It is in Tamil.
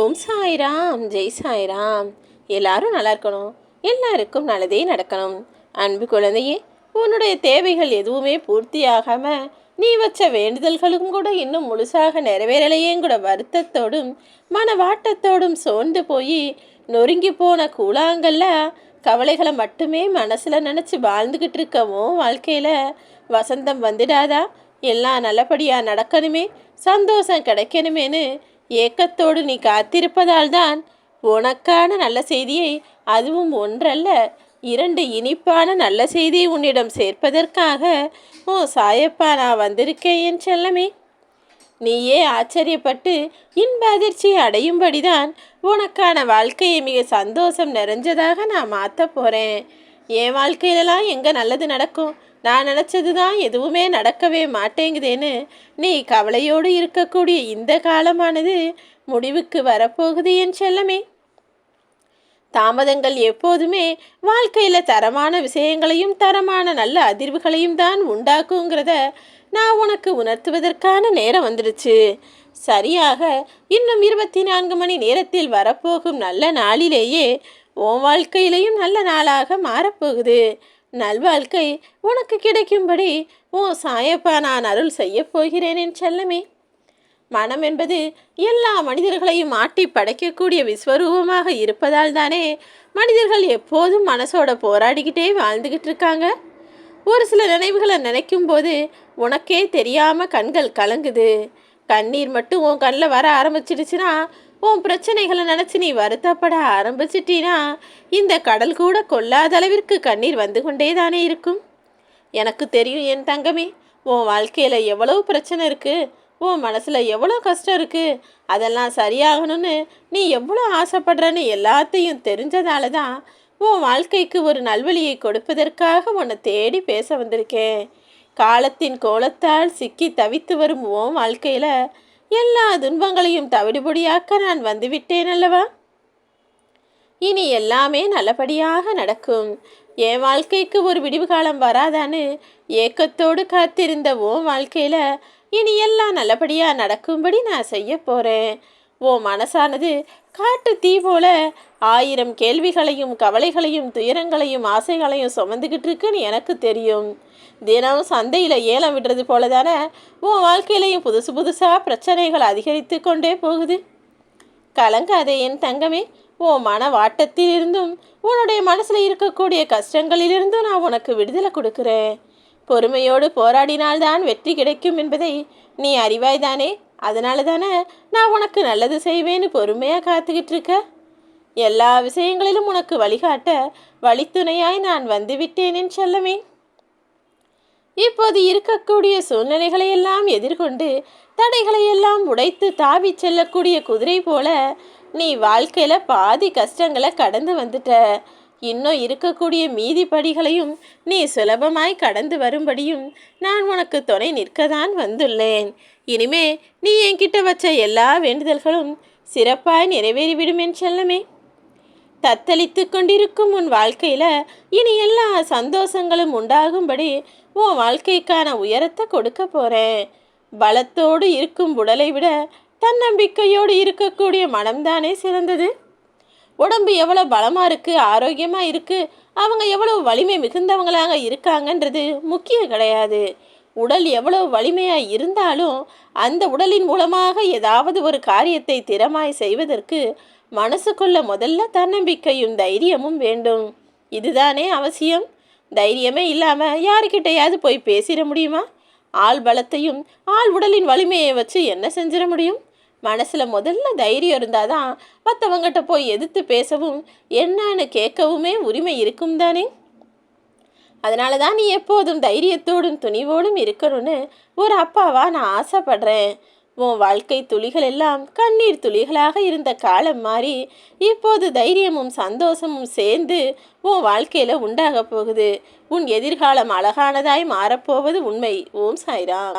ஓம் சாய்ராம், ஜெய் சாய்ராம். எல்லாரும் நல்லா இருக்கணும், எல்லாருக்கும் நல்லதே நடக்கணும். அன்பு குழந்தையே, உன்னுடைய தேவைகள் எதுவுமே பூர்த்தியாகாமல் நீ வச்ச வேண்டுதல்களும் கூட இன்னும் முழுசாக நிறைவேறலையேன்னு கூட வருத்தத்தோடும் மனவாட்டத்தோடும் சோர்ந்து போய் நொறுங்கி போன கூழாங்கல்ல கவலைகளை மட்டுமே மனசில் நினச்சி வாழ்ந்துக்கிட்டு இருக்கவும் வாழ்க்கையில் வசந்தம் வந்துடாதா? எல்லாம் நல்லபடியாக நடக்கணுமே, சந்தோஷம் கிடைக்கணுமேனு ஏக்கத்தோடு நீ காத்திருப்பதால் தான் உனக்கான நல்ல செய்தியை, அதுவும் ஒன்றல்ல 2 இனிப்பான நல்ல செய்தியை உன்னிடம் சேர்ப்பதற்காக ஓ சாயப்பா நான் வந்திருக்கேன் என் செல்லமே. நீயே ஆச்சரியப்பட்டு இன்ப அதிர்ச்சி அடையும்படிதான் உனக்கான வாழ்க்கையை மிக சந்தோஷம் நிறைஞ்சதாக நான் மாற்ற போகிறேன். என் வாழ்க்கையிலலாம் எங்கே நல்லது நடக்கும், நான் நினச்சது தான் எதுவுமே நடக்கவே மாட்டேங்குதேன்னு நீ கவலையோடு இருக்கக்கூடிய இந்த காலமானது முடிவுக்கு வரப்போகுது என் செல்லமே. தாமதங்கள் எப்போதுமே வாழ்க்கையில் தரமான விஷயங்களையும் தரமான நல்ல அதிர்வுகளையும் தான் உண்டாக்குங்கிறத நான் உனக்கு உணர்த்துவதற்கான நேரம் வந்துடுச்சு. சரியாக இன்னும் 24 மணி நேரத்தில் வரப்போகும் நல்ல நாளிலேயே உன் வாழ்க்கையிலையும் நல்ல நாளாக மாறப்போகுது. நல்வாழ்க்கை உனக்கு கிடைக்கும்படி உன் சாயப்பா நான் அருள் செய்ய போகிறேன் என் செல்லமே. மனம் என்பது எல்லா மனிதர்களையும் ஆட்டி படைக்கக்கூடிய விஸ்வரூபமாக இருப்பதால் தானே மனிதர்கள் எப்போதும் மனசோட போராடிக்கிட்டே வாழ்ந்துக்கிட்டு இருக்காங்க. ஒரு சில நினைவுகளை நினைக்கும் போது உனக்கே தெரியாமல் கண்கள் கலங்குது. கண்ணீர் மட்டும் உன் கண்ணில் வர ஆரம்பிச்சிடுச்சுன்னா, உன் பிரச்சனைகளை நினச்சி நீ வருத்தப்பட ஆரம்பிச்சிட்டினா இந்த கடல் கூட கொள்ளாத அளவிற்கு கண்ணீர் வந்து கொண்டே தானே இருக்கும். எனக்கு தெரியும் என் தங்கமே, உன் வாழ்க்கையில் எவ்வளோ பிரச்சனை இருக்குது, உன் மனசில் எவ்வளோ கஷ்டம் இருக்குது, அதெல்லாம் சரியாகணும்னு நீ எவ்வளோ ஆசைப்படுறன்னு எல்லாத்தையும் தெரிஞ்சதால தான் உன் வாழ்க்கைக்கு ஒரு நல்வழியை கொடுப்பதற்காக உன்னை தேடி பேச வந்திருக்கேன். காலத்தின் கோலத்தால் சிக்கி தவித்து வரும் உன் வாழ்க்கையில் எல்லா துன்பங்களையும் தவிடுபொடியாக்க நான் வந்துவிட்டேன் அல்லவா? இனி எல்லாமே நல்லபடியாக நடக்கும். என் வாழ்க்கைக்கு ஒரு விடிவு காலம் வராதான்னு ஏக்கத்தோடு காத்திருந்த உன் வாழ்க்கையில் இனி எல்லாம் நல்லபடியாக நடக்கும்படி நான் செய்ய போகிறேன். உன் மனசானது காட்டு தீ போல 1000 கேள்விகளையும் கவலைகளையும் துயரங்களையும் ஆசைகளையும் சுமந்துக்கிட்டு இருக்குன்னு எனக்கு தெரியும். தினம் சந்தையில் ஏலம் விடுறது போல தானே உன் வாழ்க்கையிலையும் புதுசாக பிரச்சனைகள் அதிகரித்து கொண்டே போகுது. கலங்காதே என் தங்கமே. உன் மன வாட்டத்திலிருந்தும் உன்னுடைய மனசில் இருக்கக்கூடிய கஷ்டங்களிலிருந்தும் நான் உனக்கு விடுதலை கொடுக்குறேன். பொறுமையோடு போராடினால்தான் வெற்றி கிடைக்கும் என்பதை நீ அறிவாய்தானே. அதனால தானே நான் உனக்கு நல்லது செய்வேன்னு பொறுமையாக காத்துக்கிட்டு இருக்க. எல்லா விஷயங்களிலும் உனக்கு வழிகாட்ட வழித்துணையாய் நான் வந்துவிட்டேன் என் செல்லமே. இப்போது இருக்கக்கூடிய சூழ்நிலைகளை எல்லாம் எதிர்கொண்டு தடைகளை எல்லாம் உடைத்து தாவி செல்லக்கூடிய குதிரை போல நீ வாழ்க்கையில் பாதி கஷ்டங்களை கடந்து வந்துட்ட. இன்னும் இருக்கக்கூடிய மீதி படிகளையும் நீ சுலபமாய் கடந்து வரும்படியும் நான் உனக்கு துணை நிற்கத்தான் வந்துள்ளேன். இனிமே நீ என்கிட்ட வச்ச எல்லா வேண்டுதல்களும் சிறப்பாய் நிறைவேறிவிடும் என் செல்லமே. தத்தளித்து கொண்டிருக்கும் உன் வாழ்க்கையில் இனி எல்லா சந்தோஷங்களும் உண்டாகும்படி உன் வாழ்க்கைக்கான உயரத்தை கொடுக்க போகிறேன். பலத்தோடு இருக்கும் உடலை விட தன்னம்பிக்கையோடு இருக்கக்கூடிய மனம்தானே சிறந்தது. உடம்பு எவ்வளோ பலமாக இருக்குது, ஆரோக்கியமாக இருக்குது, அவங்க எவ்வளோ வலிமை மிகுந்தவங்களாக இருக்காங்கன்றது முக்கியம் கிடையாது. உடல் எவ்வளோ வலிமையாக இருந்தாலும் அந்த உடலின் மூலமாக ஏதாவது ஒரு காரியத்தை திறமாய் செய்வதற்கு மனசுக்குள்ள முதல்ல தன்னம்பிக்கையும் தைரியமும் வேண்டும். இதுதானே அவசியம். தைரியமே இல்லாமல் யாருக்கிட்டையாவது போய் பேசிட முடியுமா? ஆள் பலத்தையும் ஆள் உடலின் வலிமையை வச்சு என்ன செஞ்சிட முடியும்? மனசில் முதல்ல தைரியம் இருந்தால் தான் மற்றவங்ககிட்ட போய் எதிர்த்து பேசவும் என்னன்னு கேட்கவுமே உரிமை இருக்கும் தானே. அதனால தான் நீ எப்போதும் தைரியத்தோடும் துணிவோடும் இருக்கணும்னு ஒரு அப்பாவா நான் ஆசைப்படுறேன். உன் வாழ்க்கை துளிகள் எல்லாம் கண்ணீர் துளிகளாக இருந்த காலம் மாறி இப்போது தைரியமும் சந்தோஷமும் சேர்ந்து உன் வாழ்க்கையில் உண்டாக போகுது. உன் எதிர்காலம் அழகானதாய் மாறப்போவது உண்மை. ஓம் சாய்ராம்.